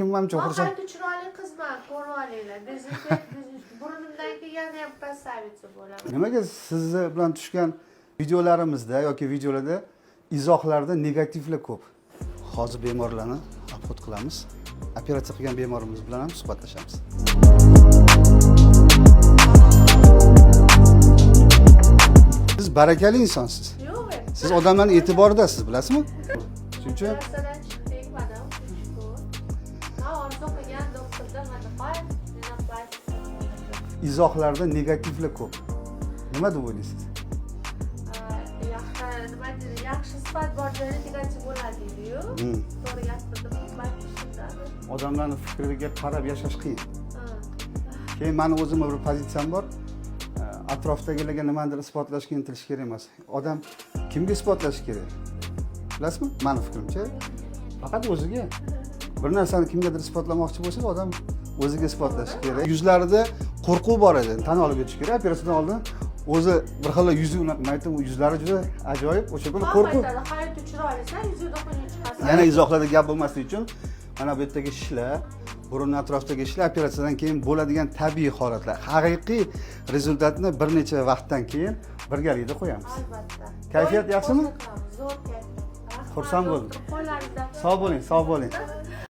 kim manimcha xursand. Haydi chiroyli qizman, ko'rib olinglar. Burnimdan kelgani ham поставиться bo'laman. Nimaga sizni bilan tushgan videolarimizda yoki videolarda izohlarda negativlar ko'p. Hozir bemorlarni obxod qilamiz. Operatsiya qilgan bemorimiz bilan ham suhbatlashamiz. Siz barakali insonsiz. Yo'q. Siz odamlarning e'tiboridasiz, bilasizmi? Shuning uchun Operatsiyadan chiqdik, mana shukur. Ha, orzu qilgan doktorda mana qo'y, meni qo'y. izohlarda negativlar ko'p. Nima deb o'ylaysiz? Yaxshi sifat bor joyda negativ bo'ladi deydi-yu. To'g'ri gapirdim, shundan. Odamlarning fikriga qarab yashash qiyin. Keyin meni o'zimning bir pozitsiyam bor. Atrofdagilarga nimadir isbotlashga intilish kerak emas. Odam kimga isbotlash kerak? Bilasizmi? Meni fikrimcha, faqat o'ziga. Bir narsani kimgadir isbotlamoqchi bo'lsa, odam o'ziga isbotlashi kerak. Yuzlarida qo'rquv bor edi, tan olib o'tish kerak. Operatsiyadan oldin o'zi bir xil yuzi aytdim, yuzlari juda ajoyib, o'sha kuni qo'rquv. Hayotda chiroylisan, yuzingda qo'yib chiqasan. Yana izohlarda gap bo'lmasligi uchun mana bu yerdagi ishlar, burun atrofidagi ishlar operatsiyadan keyin bo'ladigan tabiiy holatlar. Haqiqiy rezultatni bir necha vaqtdan keyin birgalikda qo'yamiz. Albatta. Kayfiyat yaxshimi? Zo'r kayfiyat. Xursand bo'ldim. Qo'llaringizdan. Sog' bo'ling, sog' bo'ling.